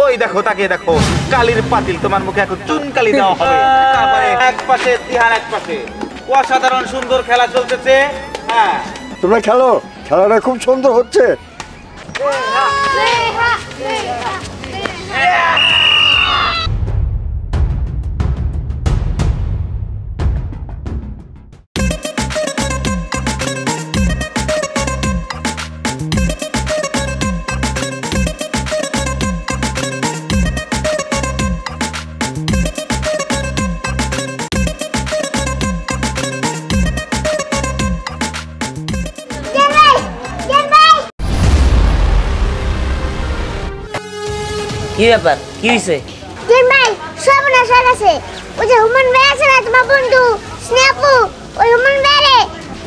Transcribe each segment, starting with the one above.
ওই দেখো তাকিয়ে দেখো, কালির পাতিল তোমার মুখে এখন চুন কালি দেওয়া হবে। তারপরে এক পাশে তিহার, এক পাশে অসাধারণ সুন্দর খেলা চলতেছে। হ্যাঁ তোমরা খেলো, খেলাটা খুব সুন্দর হচ্ছে। কি ব্যাপার, কি হইছে? তিন ভাই সর্বনাশ হয়ে গেছে। ওই যে হুমান ভাই আছে না তোমার বন্ধু স্নেপু, ওই হুমান ভাইরে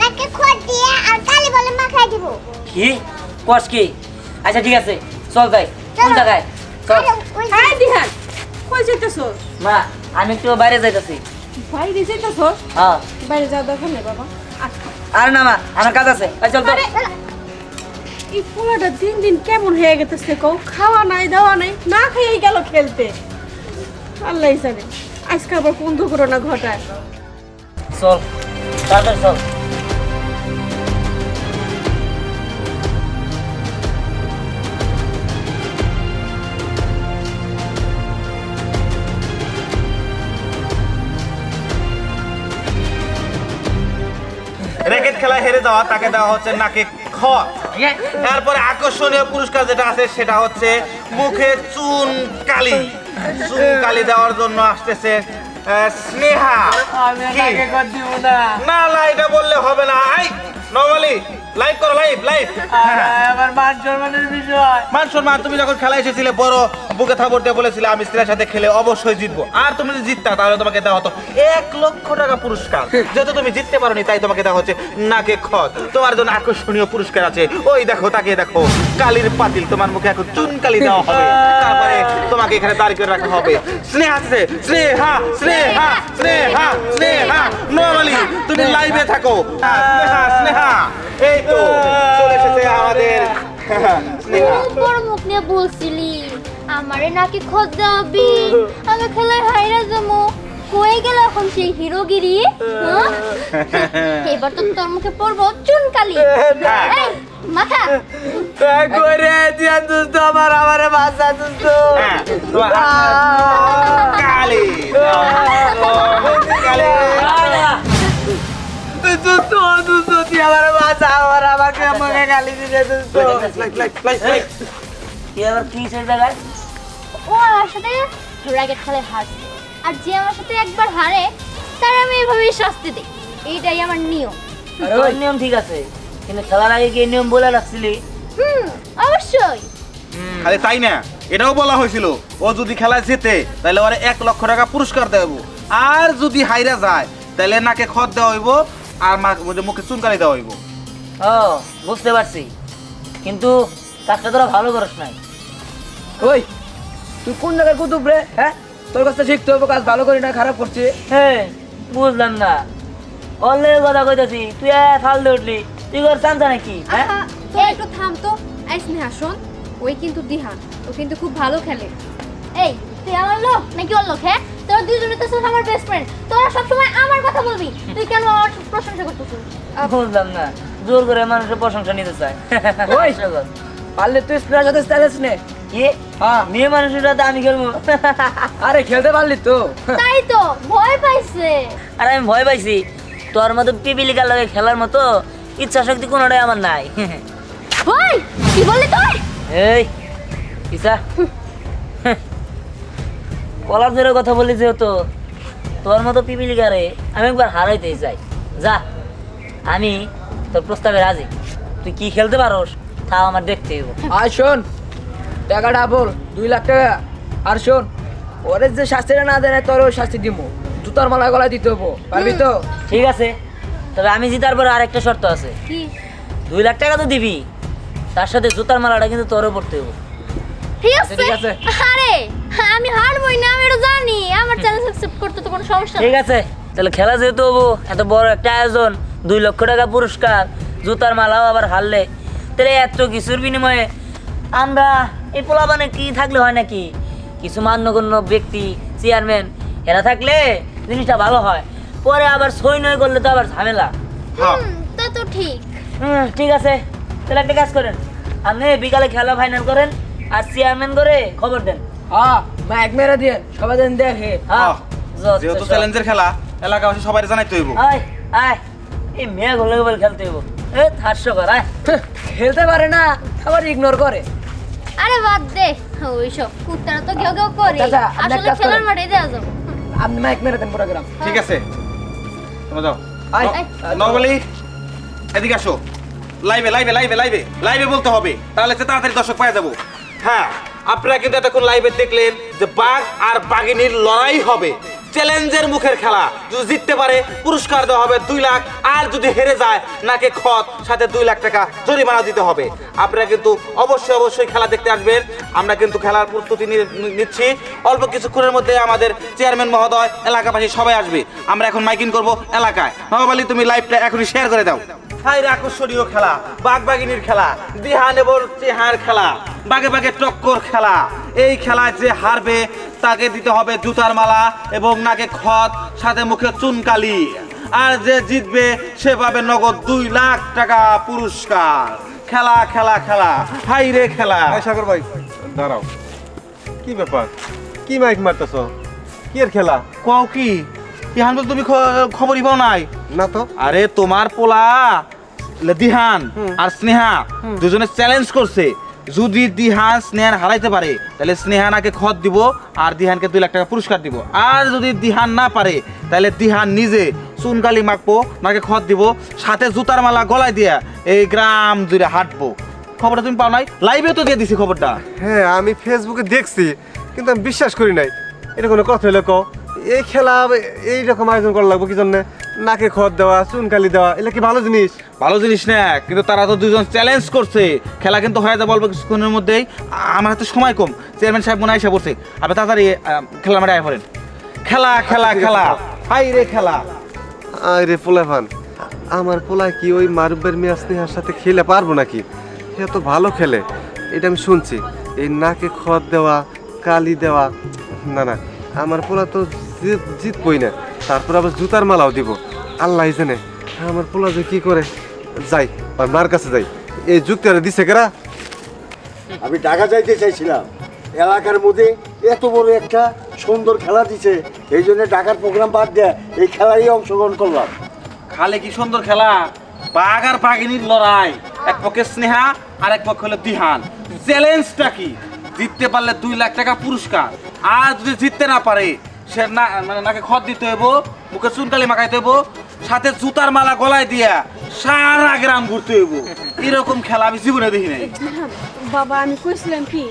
নাকে খোঁজ দিয়ে আর কালি বলে মাখাই দিব। কি কস কি? আচ্ছা ঠিক আছে, চল যাই। কোন জায়গায়? চল। হ্যাঁ দিহান, কই যাইতেছো? মা আমি একটু বাইরে যাইতাছি। বাইরে যাইতেছো? হ্যাঁ। বাইরে যাওয়ার দরকার নেই বাবা। আর না মা, আমার কাজ আছে। চল তো। এই পোলাটা দিন দিন কেমন হয়ে গেছে কও, খাওয়া নাই দাওয়া নাই, না খেয়েই গেল খেলতে। আল্লাহ জানে আজকে আবার কোন দুর্ঘটনা ঘটায়। চল তাড়াতাড়ি চল। র্যাকেট খেলায় হেরে যাওয়া তাকে দেওয়া হচ্ছে নাকে খড়। তারপরে আকর্ষণীয় পুরস্কার যেটা আছে সেটা হচ্ছে মুখে চুন কালি। চুন কালি দেওয়ার জন্য আসতেছে স্নেহা। না না এটা বললে হবে না। আই নরমালি লাইভ করো, লাইভ লাইভ। আমার মান সম্মানের বিষয়। মান সম্মান, তুমি যখন খেলা এসেছিলে বড় বুকে থাপড় দিয়ে বলেছিলে আমি স্ত্রীর সাথে খেলে অবশ্যই জিতবো, আর তুমি যদি জিততা তাহলে তোমাকে দেওয়া হতো 1 লক্ষ টাকা পুরস্কার। যেহেতু তুমি জিততে পারোনি তাই তোমাকে দেওয়া হচ্ছে নাকে খত। তোমার জন্য আকর্ষণীয় পুরস্কার আছে, ওই দেখো তাকিয়ে দেখো, কালির পাতিল তোমার মুখে এখন চুন কালি দেওয়া হবে। তারপরে তোমাকে এখানে দাঁড় করে রাখা হবে। স্নেহা আছে, স্নেহা স্নেহা স্নেহা স্নেহা। নরমালি তুমি লাইভে থাকো। স্নেহা স্নেহা, এই তো চলে এসেছে আমাদের স্নেহা। বড় মুখ নিয়ে বলছিলি আমারে নাকি খোঁজ দেওয়াবি, আমি খেলায় হাইরা যাবো। কই গেল এখন সেই হিরোগিরি? এবার তো তোর মুখে পড়বো চুন কালি। এই মাথা করে দিয়া দুষ্ট আমারে বাঁচা দুষ্ট। কালি কালি দুষ্ট দুষ্ট তুই আমারে বাঁচা, আমাকে গালি দিলে দুষ্ট। কি আবার কি সেই জায়গায়? ও আমার সাথে র্যাকেট খেলায় হারছে, আর যে আমার সাথে একবার হারে তার আমি এইভাবেই শাস্তি দিই। এইটাই আমার নিয়ম। ওই নিয়ম ঠিক আছে, কিন্তু খেলার আগে কি নিয়ম বলে রাখছিলি? অবশ্যই। খালি তাই না, এটাও বলা হয়েছিল ও যদি খেলায় জেতে তাহলে ওরে 1 লক্ষ টাকা পুরস্কার দেবো, আর যদি হাইরা যায় তাহলে নাকে খত দেওয়া হইব আর মুখে চুনকালি দেওয়া হইব। ও বুঝতে পারছি, কিন্তু কাজটা তোরা ভালো করিস নাই। ওই তুই কোন জায়গায় কুতুব রে? হ্যাঁ, তোর কাছে শিখতে হবে, কাজ ভালো করি না খারাপ করছি। হ্যাঁ বুঝলাম না, অল্লে কথা কইতাছি তুই ফাল দিয়ে উঠলি, তুই কর চান্তা নাকি? হ্যাঁ তুই একটু থাম তো। এই স্নেহা শোন, ওই কিন্তু দিহান, ও কিন্তু খুব ভালো খেলে। এই তুই আমার লোক নাকি ওর লোক? হ্যাঁ, তোরা দুজনে তো আমার বেস্ট ফ্রেন্ড, তোরা সবসময় আমার কথা বলবি। তুই কেন আমার প্রশংসা করতেছিস? বুঝলাম না, জোর করে মানুষের প্রশংসা নিতে চায়। ওই পারলে তুই স্নেহার সাথে স্টাইলিশ নে। কি? হ্যাঁ মেয়ে মানুষের সাথে আমি খেলবো? আরে খেলতে পারলি তো। তাই তো ভয় পাইছে। আরে আমি ভয় পাইছি, তোর মতো পিপিলিকার লগে খেলার মতো ইচ্ছা শক্তি কোনোটাই আমার নাই। ভাই কি বললি তুই? এই ইসা কলার ধরে কথা বলি, যেহেতু তোর মতো পিপিলিকারে আমি একবার হারাইতে চাই। যা, আমি তোর প্রস্তাবে রাজি। তুই কি খেলতে পারোস তাও আমার দেখতে হইব। আর শোন, টাকাটা বল 2 লাখ টাকা। আর শোন, ওরে যে শাস্তিটা না দেয় তোর ওই শাস্তি দিব, জুতার মালা গলায় দিতে হবো, পারবি তো? ঠিক আছে, তবে আমি জিতার পরে আরেকটা শর্ত আছে। কি? 2 লাখ টাকা তো দিবি, তার সাথে জুতার মালাটা কিন্তু তোরও পড়তে হইব। ঠিক আছে ঠিক আছে। আরে আমি হারবই না, আমি এটা জানি। আমার চ্যালেঞ্জ অ্যাকসেপ্ট করতে তো কোনো সমস্যা নেই। ঠিক আছে, তাহলে খেলা যেহেতু হবো, এত বড় একটা আয়োজন, 2 লক্ষ টাকা পুরস্কার, জুতার মালাও আবার হারলে, তাহলে এত কিছুর বিনিময়ে আমরা এই পোলাপানে কি থাকলে হয় নাকি কিছু মান্যগণ্য ব্যক্তি চেয়ারম্যান এরা থাকলে জিনিসটা ভালো হয়। পরে আবার সই নয় করলে তো আবার ঝামেলা। হ্যাঁ তা তো ঠিক। ঠিক আছে, তাহলে একটা কাজ করেন, আপনি বিকালে খেলা ফাইনাল করেন আর চেয়ারম্যান করে খবর দেন। হ্যাঁ মাইক মেরে দিয়ে সবাই যেন দেখে। হ্যাঁ যেহেতু চ্যালেঞ্জের খেলা এলাকাবাসী সবাই জানাইতে হইব। আয় আয়, এই মেয়ে গোলে গোল খেলতে হইব। এ হাস্যকর, আয়। খেলতে পারে না আবার ইগনোর করে। আরে বাদ দে ওইসব, কুত্তারা তো ঘেউ ঘেউ করে। আচ্ছা, আপনি এক আসলে কাজ খেলার করেন। মাঠে দেওয়া যাও। আপনি মাইক মেরে দেন প্রোগ্রাম। ঠিক আছে, তোমরা যাও। আয়। নরমালি এদিকে আসো। লাইভে লাইভে লাইভে লাইভে লাইভে বলতে হবে, তাহলে তো তাড়াতাড়ি দর্শক পাওয়া যাবো। হ্যাঁ, আপনারা কিন্তু এতক্ষণ লাইভে দেখলেন যে বাঘ আর বাঘিনীর লড়াই হবে, চ্যালেঞ্জের মুখের খেলা। যদি জিততে পারে পুরস্কার দেওয়া হবে 2 লাখ, আর যদি হেরে যায় নাকে খত, সাথে 2 লাখ টাকা জরিমানা দিতে হবে। আপনারা কিন্তু অবশ্যই অবশ্যই খেলা দেখতে আসবেন। আমরা কিন্তু খেলার প্রস্তুতি নিচ্ছি। অল্প কিছুক্ষণের মধ্যে আমাদের চেয়ারম্যান মহোদয়, এলাকাবাসী সবাই আসবে। আমরা এখন মাইকিং করব এলাকায়। নবাবলী, তুমি লাইভটা এখনই শেয়ার করে দাও। হাইরে আকর্ষণীয় খেলা, বাঘ বাঘিনীর খেলা, দিহান এবং চেহার খেলা, বাঘে বাঘে টক্কর খেলা। এই খেলায় যে হারবে তাকে দিতে হবে জুতার মালা এবং নাকে খত, সাথে মুখে চুনকালি। আর যে জিতবে সে পাবে নগদ 2 লাখ টাকা পুরস্কার। খেলা খেলা খেলা, হাইরে খেলা। সাগর ভাই দাঁড়াও, কি ব্যাপার? কি মাইক মারতেছ? কি এর খেলা? কও কি দিহান বল, তুমি খবরই পাও নাই? না তো। আরে তোমার পোলা দিহান আর স্নেহা দুজনে চ্যালেঞ্জ করছে, যদি দিহান স্নেহান হারাইতে পারে তাহলে স্নেহানাকে খত দিব আর দিহানকে 2 লাখ টাকা পুরস্কার দিব। আর যদি দিহান না পারে তাহলে দিহান নিজে চুনকালি মাখবো, নাকে খত দিব, সাথে জুতার মালা গলায় দিয়া এই গ্রাম জুড়ে হাঁটবো। খবরটা তুমি পাও নাই? লাইভে তো দিয়ে দিছি খবরটা। হ্যাঁ, আমি ফেসবুকে দেখছি, কিন্তু আমি বিশ্বাস করি নাই। এটা কোনো কথা হইলো কও? এই খেলা এইরকম আয়োজন করা লাগবো কি জন্য? নাকে খত দেওয়া, চুনকালি দেওয়া, এগুলো কি ভালো জিনিস? ভালো জিনিস না, কিন্তু তারা তো দুজন চ্যালেঞ্জ করছে। খেলা কিন্তু হয়ে যাবে অল্প কিছুক্ষণের মধ্যেই। আমার হাতে সময় কম। চেয়ারম্যান সাহেব মনে আইসা পড়ছে, আপনি তাড়াতাড়ি খেলার মাঠে আয় পড়েন। খেলা খেলা খেলা, হাই রে খেলা। আরে পোলাভান, আমার পোলায় কি ওই মারুবের মিয়া স্নেহার সাথে খেলে পারবো নাকি? সে তো ভালো খেলে, এটা আমি শুনছি। এই নাকে খত দেওয়া, কালি দেওয়া, না না, আমার পোলা তো জিতবই না। তারপর আবার জুতার মালাও দিব। আল্লাহ জানে আমার পোলা যে কি করে। যাই, আর মার কাছে যাই। এই যুক্তি আর দিছে কেরা? আমি ঢাকা যাইতে চাইছিলাম, এলাকার মধ্যে এত বড় একটা সুন্দর খেলা দিছে, এই জন্য ঢাকার প্রোগ্রাম বাদ দেয়া এই খেলায় অংশগ্রহণ করলাম। খালে কি সুন্দর খেলা, বাঘ আর বাঘিনীর লড়াই। এক পক্ষে স্নেহা আর এক পক্ষে হলো দিহান। চ্যালেঞ্জটা কি? জিততে পারলে 2 লাখ টাকা পুরস্কার, আর যদি জিততে না পারে সে না মানে নাকে খত দিতে হইব, মুখে চুনকালি মাখাইতে হইব, সাথে জুতার মালা গলায় দিয়া সারা গ্রাম ঘুরতে হইব। এরকম খেলা আমি জীবনে দেখি নাই। বাবা আমি কইছিলাম কি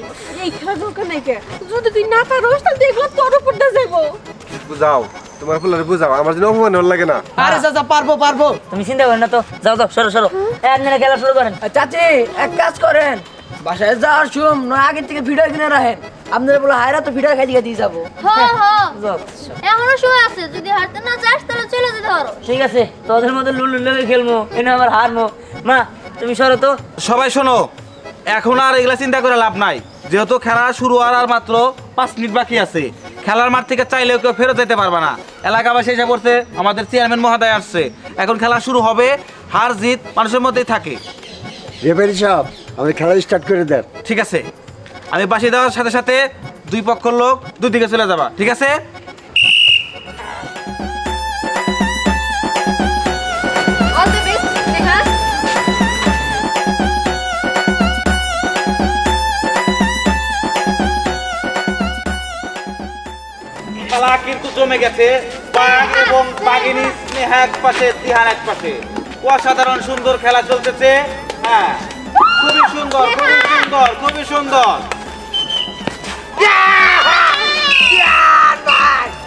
এই খেলা দরকার নাই কে, যদি তুই না পারোস তাহলে দেখলাম তোর উপর দিয়ে যাবো। বুঝাও, তোমার পোলারে বুঝাও, আমার জন্য অপমান হল লাগে না। আরে চাচা পারবো পারবো। তুমি চিন্তা করেন না তো, যাও যাও, সরো সরো, একদিনে খেলা শুরু করেন। চাচি এক কাজ করেন, বাসায় যাওয়ার শুম নয় আগের থেকে ভিডিও কিনে রাখেন। আপনারা বলে হায়রা তো ভিডিও খাই দিয়ে যাবো। যাও। এখনো সময় আছে, যদি হারতে না চাস তাহলে চলে যেতে পারো। ঠিক আছে, তোদের মধ্যে লুলু লেগে খেলবো, এনে আবার হারবো। মা তুমি সরো তো। সবাই শোনো, এখন আর এগুলা চিন্তা করে লাভ নাই। যেহেতু খেলা শুরু হওয়ার আর মাত্র 5 মিনিট বাকি আছে, খেলার মাঠ থেকে চাইলেও কেউ ফেরত যেতে পারবে না। এলাকাবাসী এসে পড়ছে, আমাদের চেয়ারম্যান মহোদয় আসছে। এখন খেলা শুরু হবে, হার জিত মানুষের মধ্যেই থাকে। রেফারি সাহেব, আমি খেলা স্টার্ট করে দেন। ঠিক আছে, আমি বাসি দেওয়ার সাথে সাথে 2 পক্ষের লোক 2 দিকে চলে যাবা, ঠিক আছে? অল দ্য বেস্ট দেখা। খেলা কিন্তু জমে গেছে। বাঘ এবং বাঘিনী স্নেহা এক পাশে, দিহান এক পাশে। অসাধারণ সুন্দর খেলা চলতেছে। হ্যাঁ, খুবই সুন্দর, খুবই সুন্দর, খুবই সুন্দর।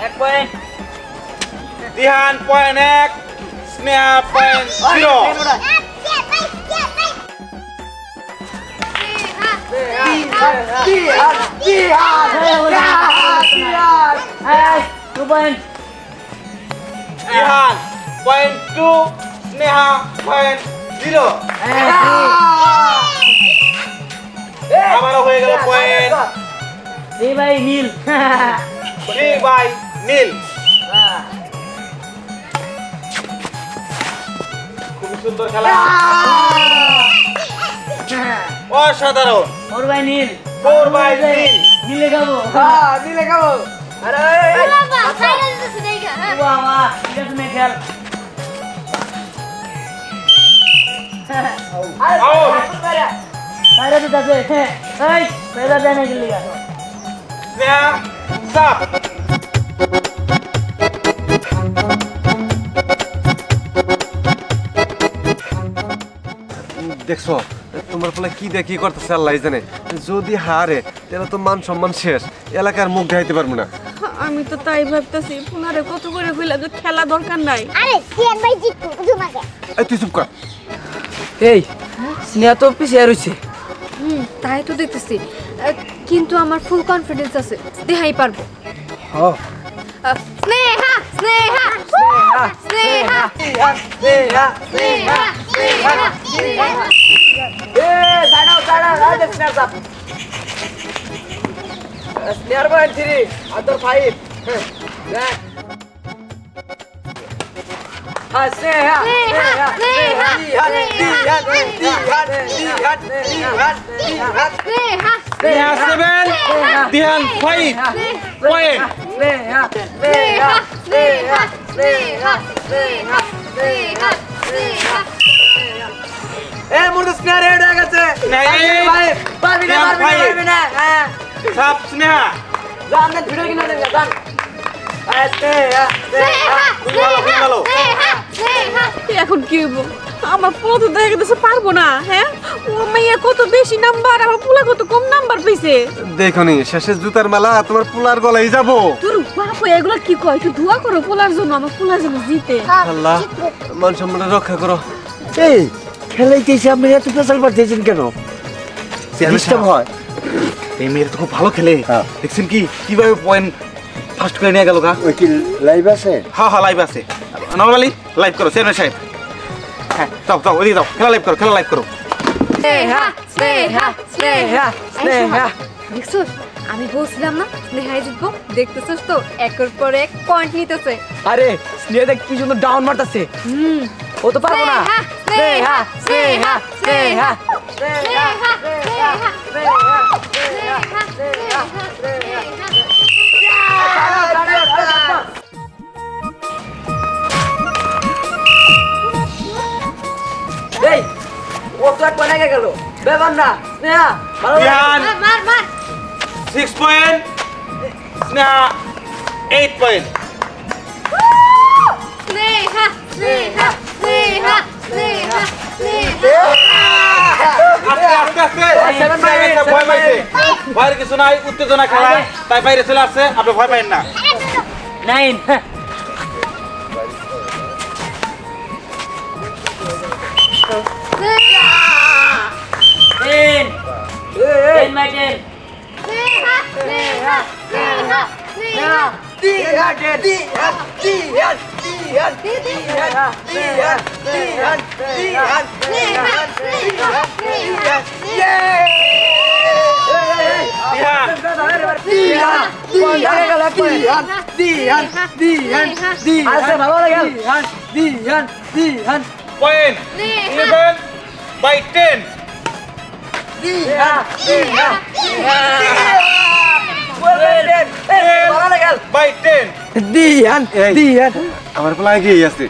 1 point. Dihan point 1, Sneha point 0। এই, 2 point. Dihan point 2, Sneha point 0। আবারও হয়ে গেল পয়েন্ট। জি ভাই নীল জি ভাই নীল। খুবই সুন্দর খেলা, অসাধারণ। ওর ভাই নীল 4 বাই নীল। নীলে খাবো হ্যাঁ দিলে খাবো। আরে বাবা ফাইনাল দিছে দেখা হ্যাঁ বাবা ঠিক আছে নে খেল বাইরে তো যাচ্ছে এই বাইরে যায় না গেলি গা স্নেহা সাপ। দেখছো তোমার পোলা কি দিয়ে কি করতেছে আল্লাহ জানে। যদি হারে তাহলে তো মান সম্মান শেষ, এলাকার মুখ দেখাইতে পারবো না। আমি তো তাই ভাবতেছি পুনারে কত করে কইলা যে খেলা দরকার নাই। আরে সিয়ান ভাই জিতু তোমাকে এই তুই চুপ কর। এই স্নেহা তো পিছিয়ে রয়েছে। তাই তো দেখতেছি কিন্তু আমার ফুল কনফিডেন্স আছে দেখাই পারবো হ্যাঁ স্নেহা স্নেহা স্নেহা স্নেহা স্নেহা স্নেহা এ দাঁড়াও দাঁড়াও রাজা স্নেহা সাপ স্নেহার পয়েন্ট 3 আদর 5 দেখ হ্যাঁ স্নেহা স্নেহা স্নেহা স্নেহা 7, দিহান 5 পয়েন্ট। স্নেহা স্নেহা স্নেহা স্নেহা স্নেহা স্নেহা স্নেহা এ মুর্দা স্নেহা রেড হয়ে গেছে পারবি না হ্যাঁ সাপ স্নেহা। জান না ভিডিও কিনা দেন জান স্নেহা স্নেহা খুবই ভালো, খুবই ভালো। এখন কি হইব? আমার পোলা তো দেখা গেছে পারবো না। হ্যাঁ ও মাইয়া কত বেশি নাম্বার, আমার পোলা কত কম নাম্বার পাইছে। দেখনি শেষে জুতার মালা তোমার পোলার গলায় যাবো। তোর বাপ এগুলা কি কয়? একটু দোয়া করো পোলার জন্য, আমার পোলা যেন জিতে। আল্লাহ মান সম্মান রক্ষা করো। এই খেলাইতেছি আপনি এত পেশাল পাঠিয়েছেন কেন? ডিস্টার্ব হয়। এই মেয়ের তো খুব ভালো খেলে। হ্যাঁ। দেখছেন কি কিভাবে পয়েন্ট ফার্স্ট করে নিয়ে গেল গা। ওই কি লাইভ আছে? হ্যাঁ হ্যাঁ লাইভ আছে। নরমালি লাইভ করো চেয়ারম্যান সাহেব। হ্যাঁ যাও যাও ওইদিকে যাও, খেলা লাইভ করো, খেলা লাইভ করো। স্নেহা স্নেহা স্নেহা স্নেহা দেখছো আমি বলছিলাম না স্নেহাই জিতবো। দেখতেছস তো একের পর এক পয়েন্ট নিতেছে। আরে স্নেহা দেখ কি সুন্দর ডাউন মারতাছে। ও তো পারবো না। স্নেহা স্নেহা স্নেহা স্নেহা স্নেহা এই ও তো এক পয়েন্ট গেল বেবান না স্নেহা ভালো দিহান মার মার 6 পয়েন্ট, স্নেহা 8 পয়েন্ট। স্নেহা স্নেহা স্নেহা স্নেহা আস্তে আস্তে আস্তে ভয় পাইছে। ভয়ের কিছু নাই, উত্তেজনা খেলা, তাই বাইরে চলে আসছে। আপনি ভয় পাইেন না। 9 10 10 my 10 Sneha Sneha Sneha Sneha point 11 by 10। By 10। আমার পোলা এগিয়ে আছে,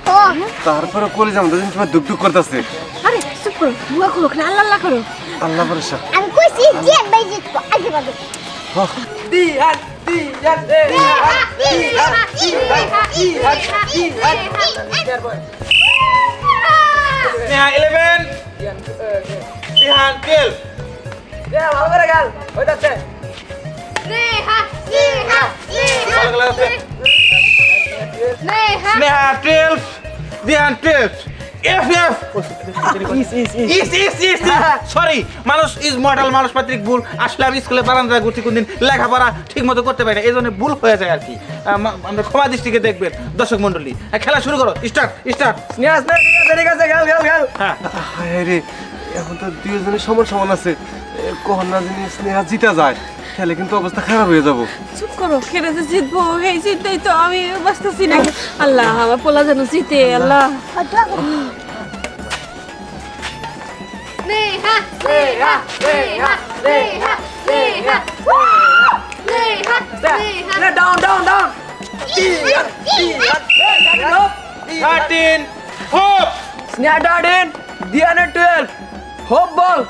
তারপরে করে যাবো তোমার দুঃখ দুঃখ করতেছে। আরে চুপ করো, দোয়া করো, খালি আল্লাহ আল্লাহ করো। আল্লাহ ভরসা। আমি কইছি সিয়ান ভাই জিতবো আগে বাদে স্নেহা 11, দিহান 12। ভালো করে গেল ওই যাচ্ছে স্নেহা স্নেহা ভালো খেলা আছে। স্নেহা স্নেহা 12, দিহান 12। সরি, মানুষ ইজ মডেল, মানুষ মাত্রিক ভুল। আসলে আমি স্কুলে বারান্দায় ঘুরছি কোনদিন, লেখাপড়া ঠিক মতো করতে পারি না, এই জন্য ভুল হয়ে যায় আর কি। আমরা ক্ষমা দৃষ্টিকে দেখবেন দর্শক মন্ডলী। খেলা শুরু করো, স্টার্ট স্টার্ট। স্নেহা ঠিক আছে গেল গেল গেল হ্যাঁ হায় রে, এখন তো দুজনের সমান সমান আছে। কখন না জানি স্নেহা জিতা যায়। তাহলে কিন্তু অবস্থা খারাপ হয়ে যাব। চুপ করো, খেলে যে জিতবো এই চিন্তাই তো আমি বাঁচতেছি না। আল্লাহ আমার পোলা যেন জিতে, আল্লাহ। Neha Neha Neha Neha Neha Neha Neha down down down 13 hope Sneha ডার্ডিন দিয়ানা 12 হোপ বল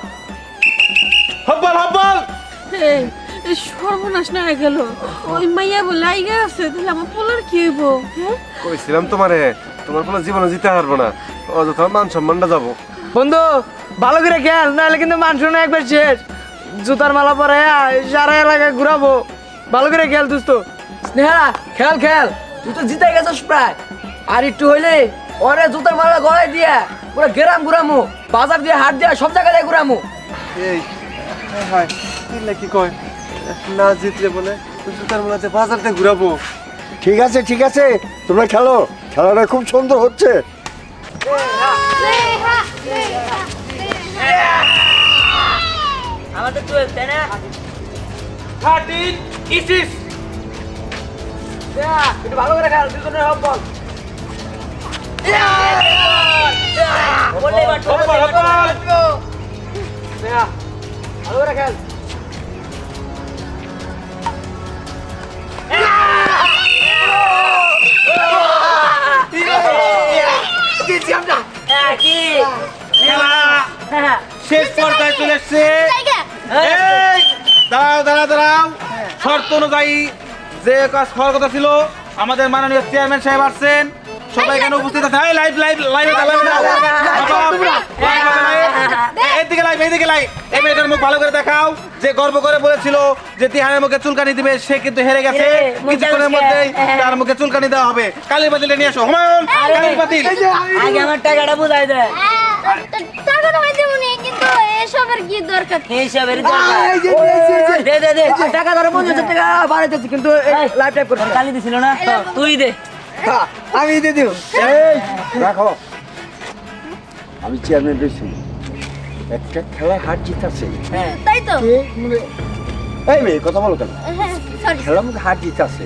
এই সর্বনাশ না হয়ে গেল। ওই মাইয়া বলে আইগা আছে, তাহলে আমার পোলার কি হইব? হ্যাঁ কইছিলাম তোমারে তোমার কোনো জীবনে জিতে পারবো না, অযথা মান সম্মানটা যাবো। বন্ধু ভালো করে খেল, নাহলে কিন্তু মান শুনে একবার শেষ। জুতার মালা পরে সারা এলাকায় ঘুরাবো। ভালো করে খেল দোস্ত। স্নেহা খেল খেল, তুই তো জিতে গেছিস প্রায়। আর একটু হইলে ওরে জুতার মালা গলায় দিয়ে পুরো গ্রাম ঘুরামু, বাজার দিয়ে হাট দিয়ে সব জায়গায় ঘুরামু। এই হায় এগুলা কি কয়, না জিতলে বলে জুতার মেলাতে বাজারতে ঘুরাবো। ঠিক আছে ঠিক আছে, তোমরা খেলো, খেলাটা খুব সুন্দর হচ্ছে। নেহা নেহা আমাদের 12 তাই না? 13 ইসিস স্নেহা একটু ভালো করে খেল, দুজনের হোপ বল। বললেই বাট, স্নেহা ভালো করে খেল। কি খেলা শেষ পর্যায়ে চলে এসছে। এই দাঁড়াও দাঁড়াও দাঁড়াও, শর্ত অনুযায়ী যে কাজ হওয়ার কথা ছিল, আমাদের মাননীয় চেয়ারম্যান সাহেব আসছেন, সবাই এখানে উপস্থিত আছে। এই লাইভ লাইভ লাইভ এদিকে লাইভ এদিকে লাইভ। এই মেয়েটার মুখ ভালো করে দেখাও, যে গর্ব করে বলেছিল যে তিহারের মুখে চুলকানি দিবে, সে কিন্তু হেরে গেছে। কিছুক্ষণের মধ্যেই তার মুখে চুলকানি দেওয়া হবে। কালির বাতিলটা নিয়ে আসো হুমায়ুন, কালির বাতিল। আগে আমার টাকাটা বুঝাই দে। টাকা তো হইতে মনে, কিন্তু এসবের কি দরকার? হিসাবের দরকার। দে দে দে, টাকা ধরে 50,000 টাকা বাড়াইতেছি, কিন্তু লাইফ টাইপ করতে কালি দিছিল না, তুই দে। আমি দিয়ে দিব। এই রাখো, আমি চেয়ারম্যান রয়েছি, একটা খেলায় হার জিত আছে। তাই তো। কে মানে এই মেয়ে কথা বলো কেন? সরি। খেলার মধ্যে হার জিত আছে,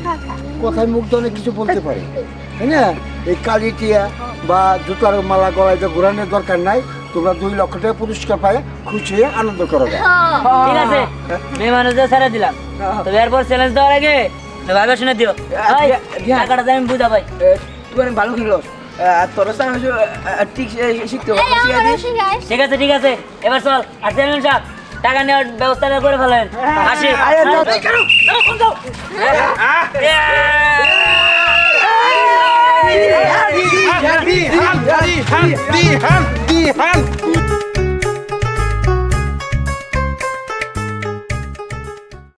কথায় মুখ দিয়ে অনেক কিছু বলতে পারে, তাই না? এই কালিটিয়া বা জুতার মালা গলায় যে ঘোরানোর দরকার নাই। তোমরা 2 লক্ষ টাকা পুরস্কার পায় খুশি হয়ে আনন্দ করো। ঠিক আছে, মেয়ে মানুষদের ছেড়ে দিলাম, তবে এরপর চ্যালেঞ্জ দেওয়ার আগে ভাবে শুনে দিও। টাকাটা আমি বুঝা ভাই। তুই অনেক ভালো খেলো, তোর ঠিক শিখতে হবে। ঠিক আছে ঠিক আছে, এবার চল। আর চেয়ারম্যান সাহেব টাকা নেওয়ার ব্যবস্থা করে ফেলেন। আসি। দিহান